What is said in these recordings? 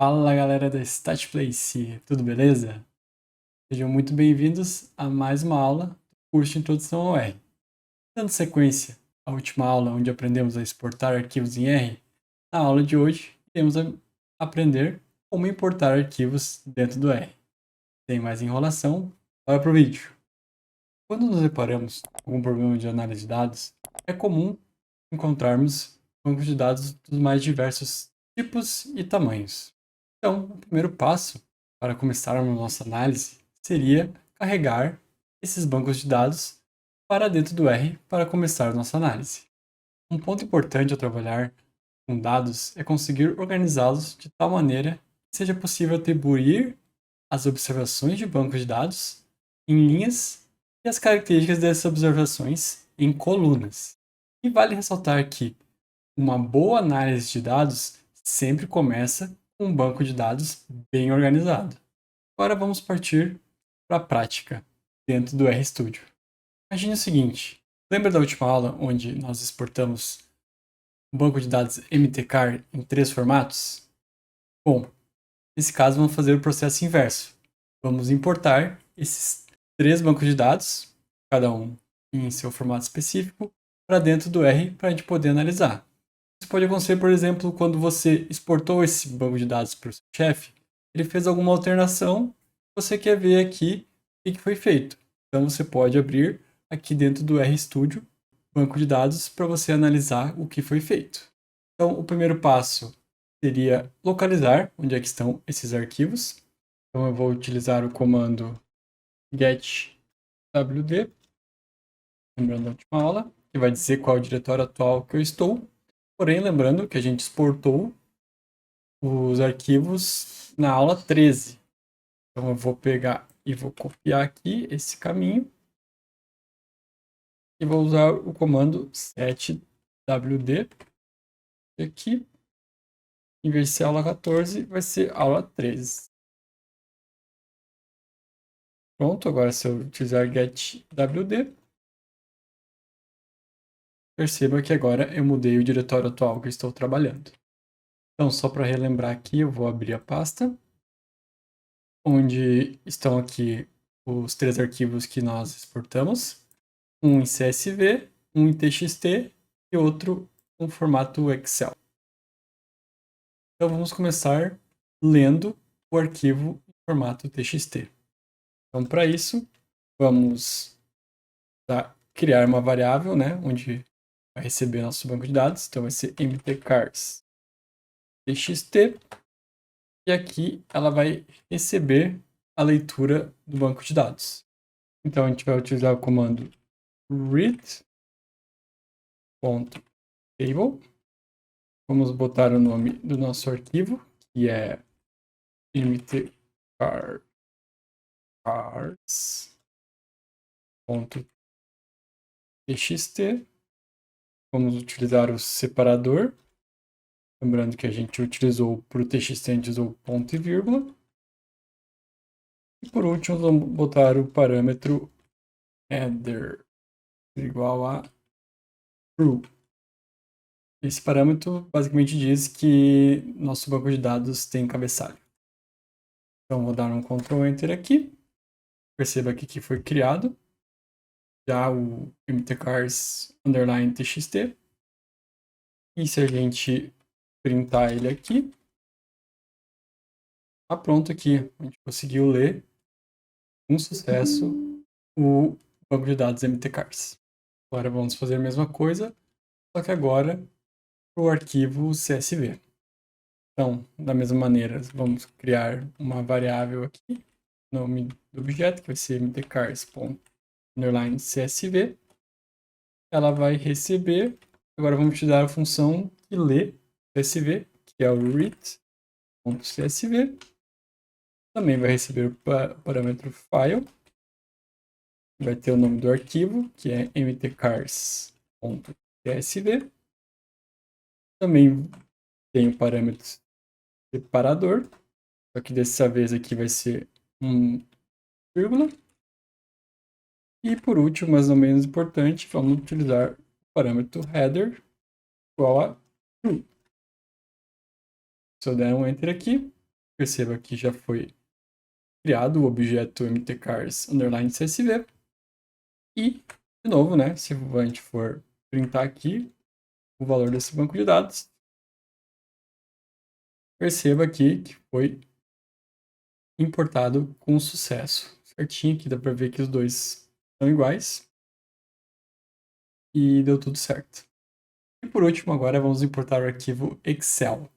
Fala galera da StatPlace, tudo beleza? Sejam muito bem-vindos a mais uma aula do curso de Introdução ao R. Dando sequência à última aula onde aprendemos a exportar arquivos em R, na aula de hoje iremos aprender como importar arquivos dentro do R. Sem mais enrolação, bora pro vídeo. Quando nos deparamos com algum problema de análise de dados, é comum encontrarmos bancos de dados dos mais diversos tipos e tamanhos. Então, o primeiro passo para começarmos nossa análise seria carregar esses bancos de dados para dentro do R para começar nossa análise. Um ponto importante ao trabalhar com dados é conseguir organizá-los de tal maneira que seja possível atribuir as observações de bancos de dados em linhas e as características dessas observações em colunas. E vale ressaltar que uma boa análise de dados sempre começa com um banco de dados bem organizado. Agora vamos partir para a prática dentro do RStudio. Imagine o seguinte: lembra da última aula onde nós exportamos um banco de dados mtcar em 3 formatos? Bom, nesse caso vamos fazer o processo inverso. Vamos importar esses 3 bancos de dados, cada um em seu formato específico, para dentro do R para a gente poder analisar. Isso pode acontecer, por exemplo, quando você exportou esse banco de dados para o seu chefe, ele fez alguma alteração, você quer ver aqui o que foi feito. Então você pode abrir aqui dentro do RStudio, banco de dados, para você analisar o que foi feito. Então o primeiro passo seria localizar onde é que estão esses arquivos. Então eu vou utilizar o comando getwd, lembrando da última aula, que vai dizer qual é o diretório atual que eu estou. Porém, lembrando que a gente exportou os arquivos na aula 13. Então eu vou pegar e vou copiar aqui esse caminho e vou usar o comando setwd aqui. Em vez de ser aula 14, vai ser aula 13. Pronto, agora se eu utilizar getwd, perceba que agora eu mudei o diretório atual que eu estou trabalhando. Então, só para relembrar aqui, eu vou abrir a pasta, onde estão aqui os 3 arquivos que nós exportamos. Um em CSV, um em TXT e outro no formato Excel. Então vamos começar lendo o arquivo em formato TXT. Então para isso, vamos criar uma variável, né, onde vai receber nosso banco de dados. Então vai ser mtcars txt e aqui ela vai receber a leitura do banco de dados. Então a gente vai utilizar o comando read.table. Vamos botar o nome do nosso arquivo, que é mtcars.txt. Vamos utilizar o separador. Lembrando que a gente utilizou para o TXT, a gente usou ponto e vírgula. E por último, vamos botar o parâmetro header igual a true. Esse parâmetro basicamente diz que nosso banco de dados tem cabeçalho. Então, vou dar um Ctrl Enter aqui. Perceba aqui que foi criado já o mtcars_txt. E se a gente printar ele aqui, tá pronto aqui. A gente conseguiu ler com sucesso o banco de dados mtcars. Agora vamos fazer a mesma coisa, só que agora para o arquivo CSV. Então, da mesma maneira, vamos criar uma variável aqui, nome do objeto, que vai ser mtcars.csv. Ela vai receber, agora vamos utilizar a função que lê CSV, que é o read.csv. Também vai receber o parâmetro file, vai ter o nome do arquivo, que é mtcars.csv. Também tem o parâmetro separador, só que dessa vez aqui vai ser um vírgula. E por último, mas não menos importante, vamos utilizar o parâmetro header igual a true. Se eu der um enter aqui, Perceba que já foi criado o objeto mtcars_csv. E, de novo, né, se a gente for printar aqui o valor desse banco de dados, perceba aqui que foi importado com sucesso. Certinho, aqui dá para ver que os dois são iguais. E deu tudo certo. E por último, agora vamos importar o arquivo Excel.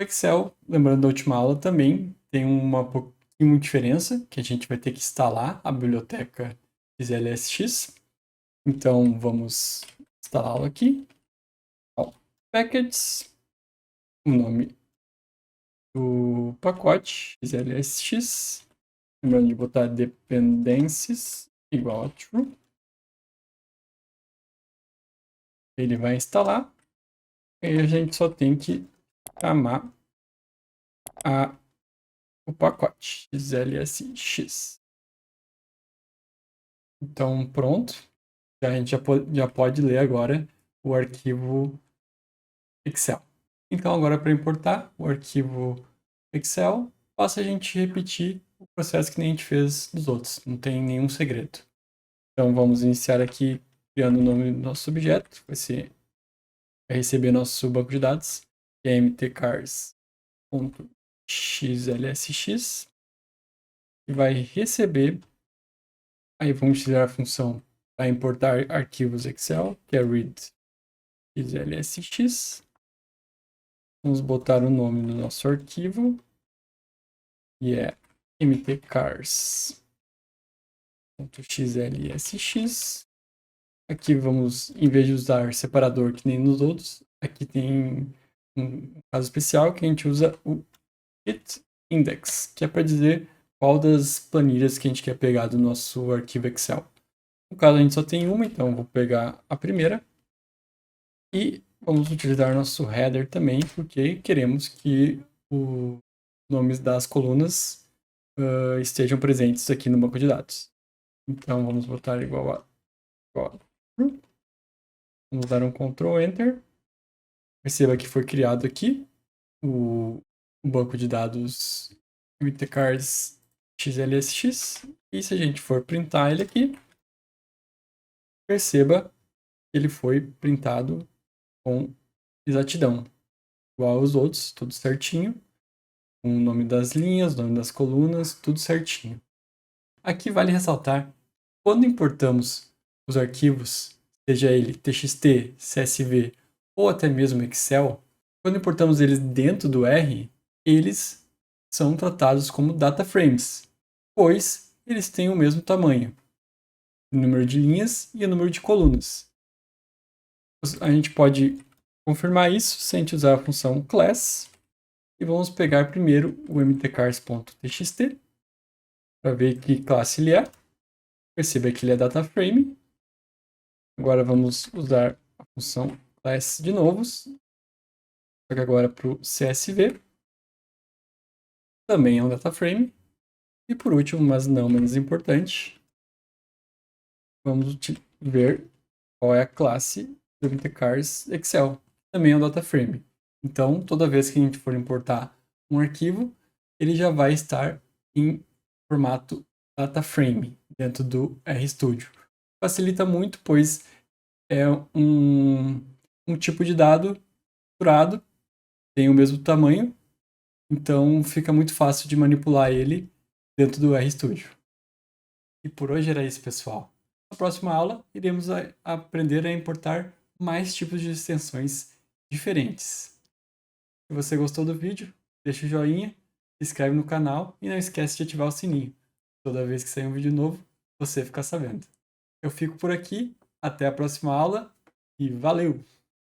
O Excel, lembrando da última aula, também tem uma pouquinho diferença, que a gente vai ter que instalar a biblioteca XLSX. Então, vamos instalá-lo aqui. Packages, o nome do pacote XLSX. Lembrando de botar dependências igual a true. Ele vai instalar. E a gente só tem que chamar o pacote XLSX. Então, pronto. A gente já pode ler agora o arquivo Excel. Então, agora para importar o arquivo Excel, basta a gente repetir o processo que nem a gente fez dos outros. Não tem nenhum segredo. Então, vamos iniciar aqui criando o nome do nosso objeto. Vai receber nosso banco de dados, que é mtcars.xlsx. E vai receber. Aí vamos utilizar a função para importar arquivos Excel, que é read xlsx. Vamos botar o nome do nosso arquivo, que é mtcars.xlsx. Aqui vamos, em vez de usar separador que nem nos outros, aqui tem um caso especial que a gente usa o getIndex, que é para dizer qual das planilhas que a gente quer pegar do nosso arquivo Excel. No caso, a gente só tem uma, então vou pegar a primeira. E vamos utilizar nosso header também, porque queremos que os nomes das colunas estejam presentes aqui no banco de dados. Então, vamos botar igual a true. Vamos dar um Ctrl Enter. Perceba que foi criado aqui o banco de dados mtcars XLSX. E se a gente for printar ele aqui, perceba que ele foi printado com exatidão, igual aos outros, tudo certinho, com o nome das linhas, o nome das colunas, tudo certinho. Aqui vale ressaltar, quando importamos os arquivos, seja ele TXT, CSV ou até mesmo Excel, quando importamos eles dentro do R, eles são tratados como data frames, pois eles têm o mesmo tamanho, o número de linhas e o número de colunas. A gente pode confirmar isso se a gente usar a função class. E vamos pegar primeiro o mtcars.txt para ver que classe ele é. Perceba que ele é data frame. Agora vamos usar a função class de novo. Só que agora para o CSV. Também é um data frame. E por último, mas não menos importante, vamos ver qual é a classe do mtcars Excel. Também é um data frame. Então, toda vez que a gente for importar um arquivo, ele já vai estar em formato data frame dentro do RStudio. Facilita muito, pois é um tipo de dado estruturado, tem o mesmo tamanho, então fica muito fácil de manipular ele dentro do RStudio. E por hoje era isso, pessoal. Na próxima aula, iremos aprender a importar mais tipos de extensões diferentes. Se você gostou do vídeo, deixa o joinha, se inscreve no canal e não esquece de ativar o sininho. Toda vez que sair um vídeo novo, você fica sabendo. Eu fico por aqui, até a próxima aula e valeu!